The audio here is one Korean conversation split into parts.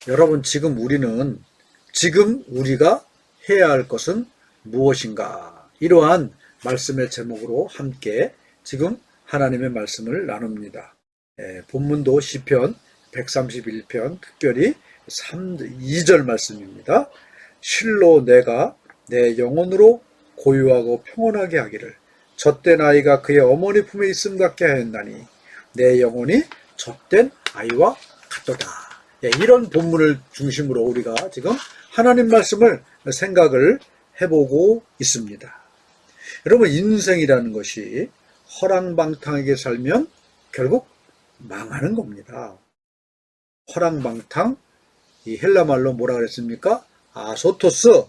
여러분, 지금 우리가 해야 할 것은 무엇인가? 이러한 말씀의 제목으로 함께 지금 하나님의 말씀을 나눕니다. 본문도 시편 131편 특별히 2절 말씀입니다. 실로 내가 내 영혼으로 고요하고 평온하게 하기를 젖된 아이가 그의 어머니 품에 있음 같게 하였나니 내 영혼이 젖된 아이와 같도다. 이런 본문을 중심으로 우리가 지금 하나님 말씀을 생각을 해보고 있습니다. 여러분, 인생이라는 것이 허랑방탕하게 살면 결국 망하는 겁니다. 허랑방탕, 이 헬라말로 뭐라 그랬습니까? 아소토스,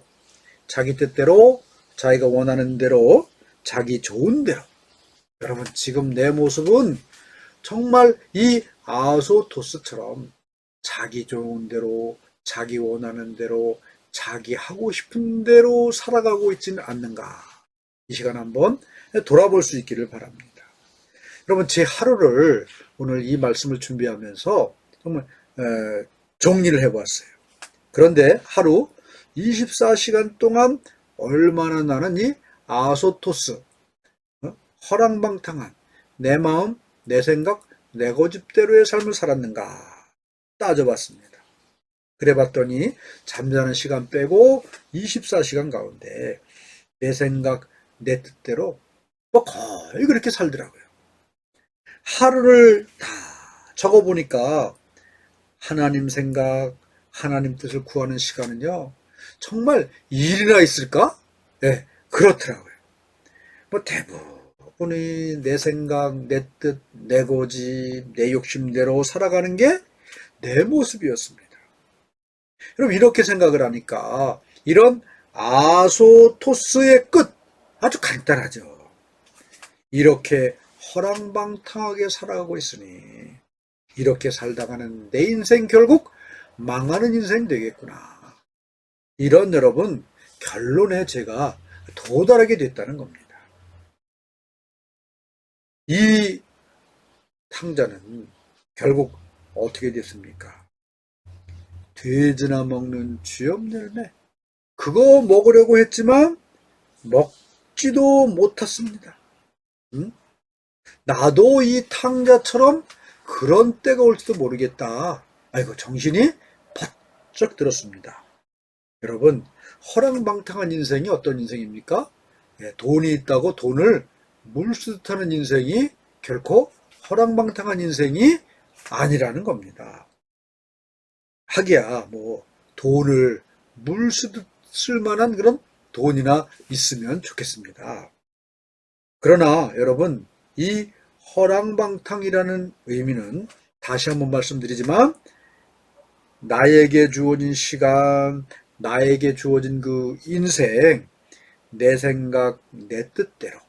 자기 뜻대로, 자기가 원하는 대로, 자기 좋은 대로. 여러분, 지금 내 모습은 정말 이 아소토스처럼 자기 좋은 대로, 자기 원하는 대로, 자기 하고 싶은 대로 살아가고 있지는 않는가. 이 시간 한번 돌아볼 수 있기를 바랍니다. 여러분, 제 하루를 오늘 이 말씀을 준비하면서 정말 정리를 해봤어요. 그런데 하루 24시간 동안 얼마나 나는 이 아소토스, 허랑방탕한 내 마음, 내 생각, 내 고집대로의 삶을 살았는가 따져봤습니다. 그래봤더니 잠자는 시간 빼고 24시간 가운데 내 생각, 내 뜻대로 뭐 거의 그렇게 살더라고요. 하루를 다 적어보니까 하나님 생각, 하나님 뜻을 구하는 시간은요, 정말 일이나 있을까? 네, 그렇더라고요. 뭐 대부분이 내 생각, 내 뜻, 내 고집, 내 욕심대로 살아가는 게 내 모습이었습니다. 여러분, 이렇게 생각을 하니까 이런 아소토스의 끝 아주 간단하죠. 이렇게 허랑방탕하게 살아가고 있으니 이렇게 살다가는 내 인생 결국 망하는 인생 되겠구나. 이런 여러분 결론에 제가 도달하게 됐다는 겁니다. 이 탕자는 결국 어떻게 됐습니까? 돼지나 먹는 쥐염 열매. 그거 먹으려고 했지만 먹지도 못했습니다. 응? 나도 이 탕자처럼 그런 때가 올지도 모르겠다. 아이고, 정신이 번쩍 들었습니다. 여러분, 허랑방탕한 인생이 어떤 인생입니까? 돈이 있다고 돈을 물쓰듯 하는 인생이 결코 허랑방탕한 인생이 아니라는 겁니다. 하기야 뭐 돈을 물쓰듯 쓸 만한 그런 돈이나 있으면 좋겠습니다. 그러나 여러분, 이 허랑방탕이라는 의미는 다시 한번 말씀드리지만 나에게 주어진 시간, 나에게 주어진 그 인생, 내 생각, 내 뜻대로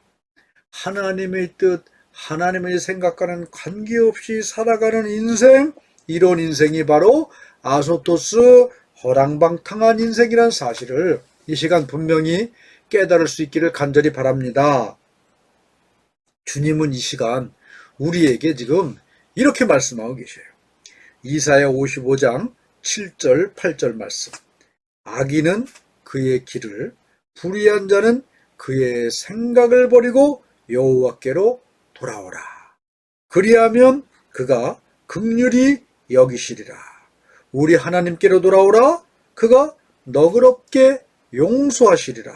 하나님의 뜻, 하나님의 생각과는 관계없이 살아가는 인생, 이런 인생이 바로 아소토스 허랑방탕한 인생이라는 사실을 이 시간 분명히 깨달을 수 있기를 간절히 바랍니다. 주님은 이 시간 우리에게 지금 이렇게 말씀하고 계셔요. 이사야 55장 7절 8절 말씀. 악인은 그의 길을, 불의한 자는 그의 생각을 버리고 여호와께로 돌아오라. 그리하면 그가 긍휼히 여기시리라. 우리 하나님께로 돌아오라. 그가 너그럽게 용서하시리라.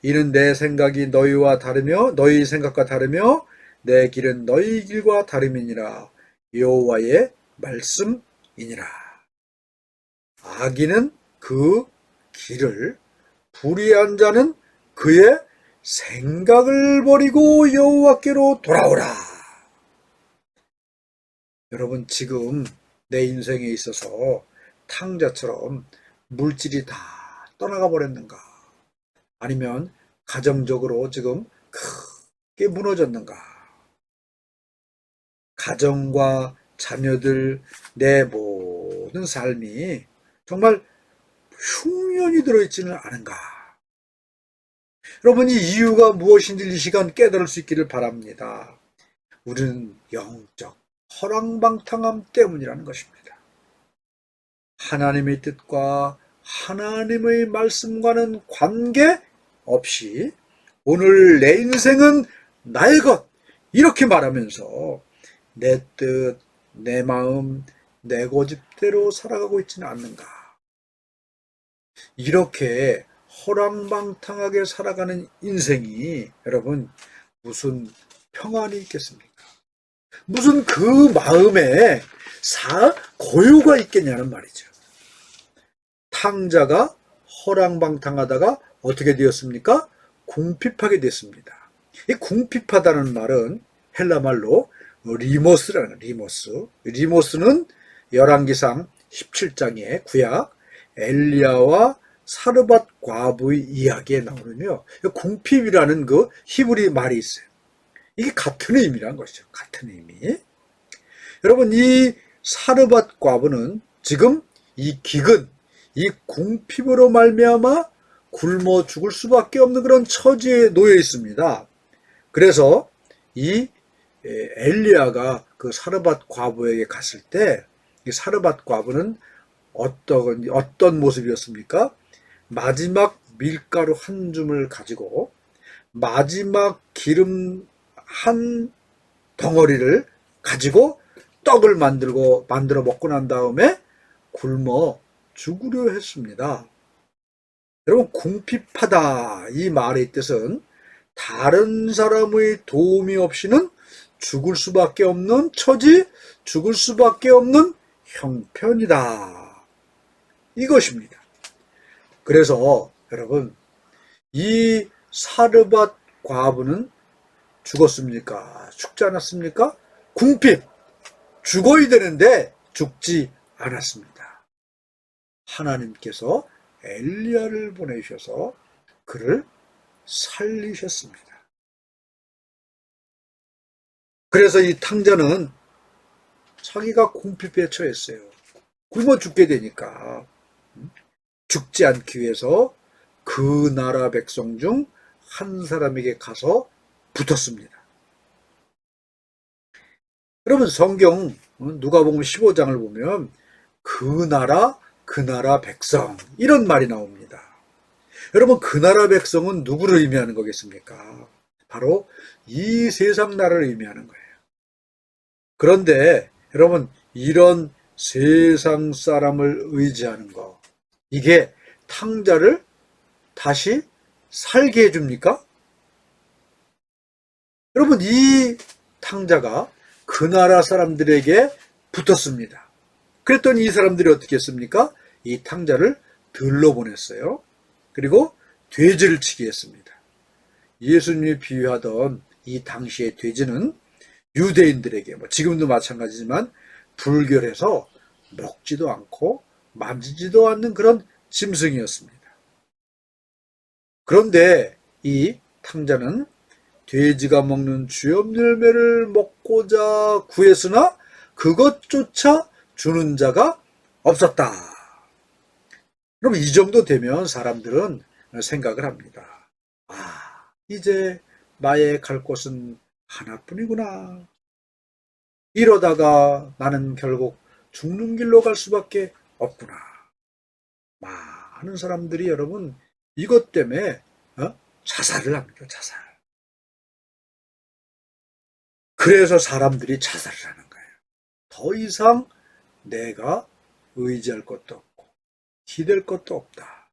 이는 내 생각이 너희와 다르며 너희 생각과 다르며 내 길은 너희 길과 다름이니라. 여호와의 말씀이니라. 악인은 그 길을, 불의한 자는 그의 생각을 버리고 여호와께로 돌아오라. 여러분, 지금 내 인생에 있어서 탕자처럼 물질이 다 떠나가 버렸는가? 아니면 가정적으로 지금 크게 무너졌는가? 가정과 자녀들, 내 모든 삶이 정말 흉년이 들어있지는 않은가? 여러분, 이 이유가 무엇인지 이 시간 깨달을 수 있기를 바랍니다. 우리는 영적 허랑방탕함 때문이라는 것입니다. 하나님의 뜻과 하나님의 말씀과는 관계없이 오늘 내 인생은 나의 것 이렇게 말하면서 내 뜻, 내 마음, 내 고집대로 살아가고 있지는 않는가. 이렇게 허랑방탕하게 살아가는 인생이 여러분 무슨 평안이 있겠습니까? 무슨 그 마음에 고요가 있겠냐는 말이죠. 탕자가 허랑방탕하다가 어떻게 되었습니까? 궁핍하게 됐습니다. 이 궁핍하다는 말은 헬라 말로 리모스라는 리모스. 리모스는 열왕기상 17장의 구약 엘리야와 사르밧 과부의 이야기에 나오는요. 궁핍이라는 그 히브리 말이 있어요. 이게 같은 의미라는 것이죠. 같은 의미. 여러분 이 사르밧 과부는 지금 이 기근, 이 궁핍으로 말미암아 굶어 죽을 수밖에 없는 그런 처지에 놓여 있습니다. 그래서 이 엘리야가 그 사르밧 과부에게 갔을 때 이 사르밧 과부는 어떤 모습이었습니까? 마지막 밀가루 한 줌을 가지고 마지막 기름 한 덩어리를 가지고 떡을 만들어 먹고 난 다음에 굶어 죽으려 했습니다. 여러분 궁핍하다 이 말의 뜻은 다른 사람의 도움이 없이는 죽을 수밖에 없는 처지, 죽을 수밖에 없는 형편이다. 이것입니다. 그래서 여러분 이 사르밧 과부는 죽었습니까? 죽지 않았습니까? 궁핍, 죽어야 되는데 죽지 않았습니다. 하나님께서 엘리야를 보내셔서 그를 살리셨습니다. 그래서 이 탕자는 자기가 궁핍에 처했어요. 굶어 죽게 되니까 죽지 않기 위해서 그 나라 백성 중 한 사람에게 가서 붙었습니다. 여러분 성경 누가복음 15장을 보면 그 나라 백성 이런 말이 나옵니다. 여러분 그 나라 백성은 누구를 의미하는 거겠습니까? 바로 이 세상 나라를 의미하는 거예요. 그런데 여러분 이런 세상 사람을 의지하는 거 이게 탕자를 다시 살게 해줍니까? 여러분 이 탕자가 그 나라 사람들에게 붙었습니다. 그랬더니 이 사람들이 어떻게 했습니까? 이 탕자를 들러 보냈어요. 그리고 돼지를 치게 했습니다. 예수님이 비유하던 이 당시의 돼지는 유대인들에게 지금도 마찬가지지만 불결해서 먹지도 않고 만지지도 않는 그런 짐승이었습니다. 그런데 이 탕자는 돼지가 먹는 쥐염 열매를 먹고자 구했으나 그것조차 주는 자가 없었다. 그럼 이 정도 되면 사람들은 생각을 합니다. 아, 이제 나의 갈 곳은 하나뿐이구나. 이러다가 나는 결국 죽는 길로 갈 수밖에 없구나. 많은 사람들이 여러분 이것 때문에 자살을 합니다. 자살. 그래서 사람들이 자살을 하는 거예요. 더 이상 내가 의지할 것도 없고 기댈 것도 없다.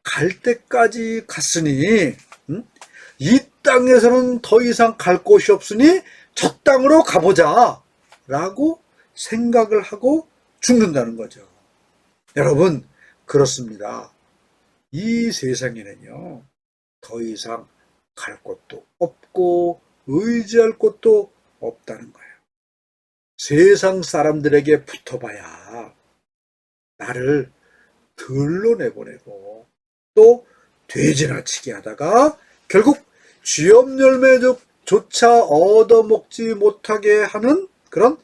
갈 때까지 갔으니 이 땅에서는 더 이상 갈 곳이 없으니 저 땅으로 가보자 라고 생각을 하고 죽는다는 거죠. 여러분 그렇습니다. 이 세상에는요 더 이상 갈 곳도 없고 의지할 곳도 없다는 거예요. 세상 사람들에게 붙어봐야 나를 들러 내보내고 또 돼지나 치게 하다가 결국 쥐염 열매조차 얻어먹지 못하게 하는 그런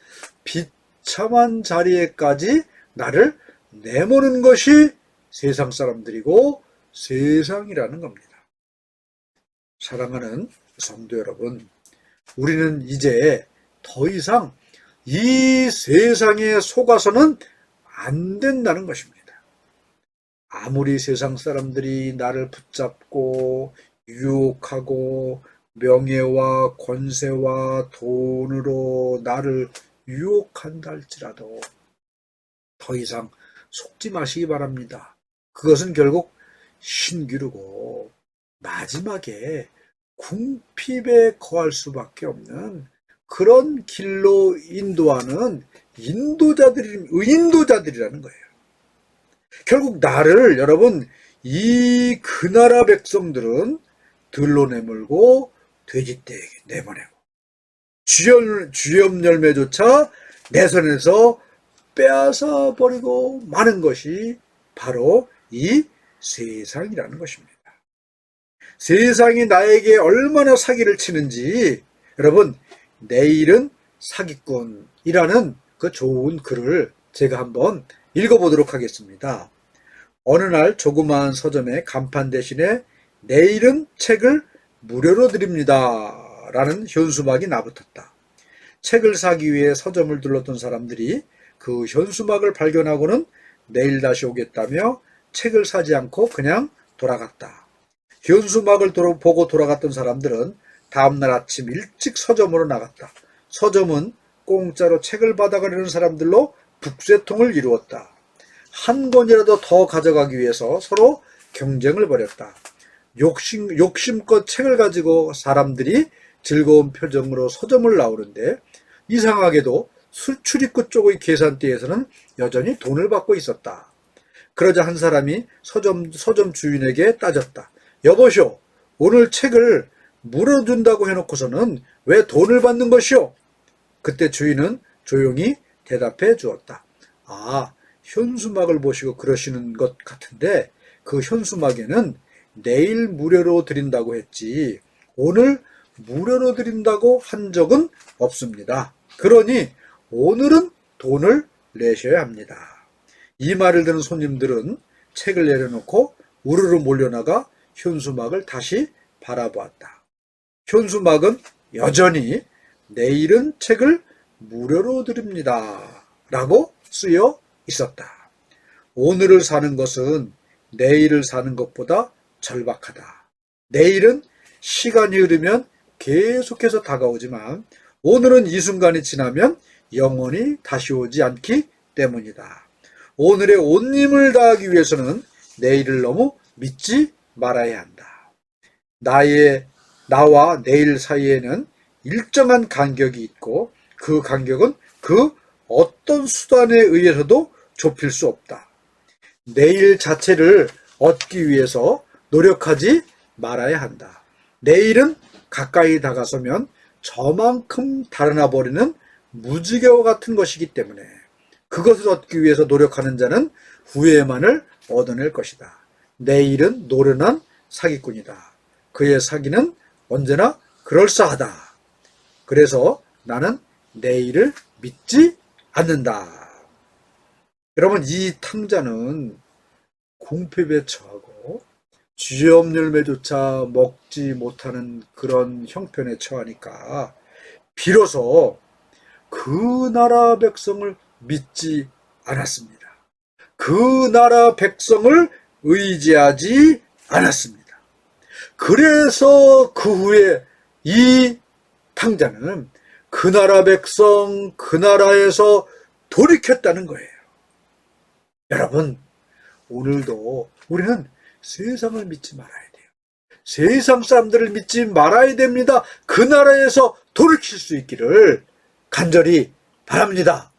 비참한 자리에까지 나를 내모는 것이 세상 사람들이고 세상이라는 겁니다. 사랑하는 성도 여러분, 우리는 이제 더 이상 이 세상에 속아서는 안 된다는 것입니다. 아무리 세상 사람들이 나를 붙잡고 유혹하고 명예와 권세와 돈으로 나를 유혹한다 할지라도 더 이상 속지 마시기 바랍니다. 그것은 결국 신기루고 마지막에 궁핍에 거할 수밖에 없는 그런 길로 인도하는 의인도자들이라는 거예요. 결국 나를 여러분 그 나라 백성들은 들로 내몰고 돼지떼에게 내보내고 주염 열매조차 내 손에서 빼앗아 버리고 마는 것이 바로 이 세상이라는 것입니다. 세상이 나에게 얼마나 사기를 치는지 여러분 내일은 사기꾼이라는 그 좋은 글을 제가 한번 읽어보도록 하겠습니다. 어느 날 조그마한 서점에 간판 대신에 내일은 책을 무료로 드립니다 라는 현수막이 나붙었다. 책을 사기 위해 서점을 둘렀던 사람들이 그 현수막을 발견하고는 내일 다시 오겠다며 책을 사지 않고 그냥 돌아갔다. 현수막을 보고 돌아갔던 사람들은 다음날 아침 일찍 서점으로 나갔다. 서점은 공짜로 책을 받아가려는 사람들로 북새통을 이루었다. 한 권이라도 더 가져가기 위해서 서로 경쟁을 벌였다. 욕심껏 책을 가지고 사람들이 즐거운 표정으로 서점을 나오는데 이상하게도 출입구 쪽의 계산대에서는 여전히 돈을 받고 있었다. 그러자 한 사람이 서점 주인에게 따졌다. 여보시오, 오늘 책을 물어준다고 해놓고서는 왜 돈을 받는 것이오? 그때 주인은 조용히 대답해 주었다. 아, 현수막을 보시고 그러시는 것 같은데 그 현수막에는 내일 무료로 드린다고 했지 오늘 무료로 드린다고 한 적은 없습니다. 그러니 오늘은 돈을 내셔야 합니다. 이 말을 듣는 손님들은 책을 내려놓고 우르르 몰려나가 현수막을 다시 바라보았다. 현수막은 여전히 내일은 책을 무료로 드립니다 라고 쓰여 있었다. 오늘을 사는 것은 내일을 사는 것보다 절박하다. 내일은 시간이 흐르면 계속해서 다가오지만 오늘은 이 순간이 지나면 영원히 다시 오지 않기 때문이다. 오늘의 온 힘을 다하기 위해서는 내일을 너무 믿지 말아야 한다. 나와 내일 사이에는 일정한 간격이 있고 그 간격은 그 어떤 수단에 의해서도 좁힐 수 없다. 내일 자체를 얻기 위해서 노력하지 말아야 한다. 내일은 가까이 다가서면 저만큼 달아나 버리는 무지개와 같은 것이기 때문에 그것을 얻기 위해서 노력하는 자는 후회만을 얻어낼 것이다. 내일은 노련한 사기꾼이다. 그의 사기는 언제나 그럴싸하다. 그래서 나는 내일을 믿지 않는다. 여러분, 이 탕자는 궁핍에 처하고 주염 열매조차 먹지 못하는 그런 형편에 처하니까 비로소 그 나라 백성을 믿지 않았습니다. 그 나라 백성을 의지하지 않았습니다. 그래서 그 후에 이 탕자는 그 나라 백성, 그 나라에서 돌이켰다는 거예요. 여러분, 오늘도 우리는 세상을 믿지 말아야 돼요. 세상 사람들을 믿지 말아야 됩니다. 그 나라에서 돌이킬 수 있기를 간절히 바랍니다.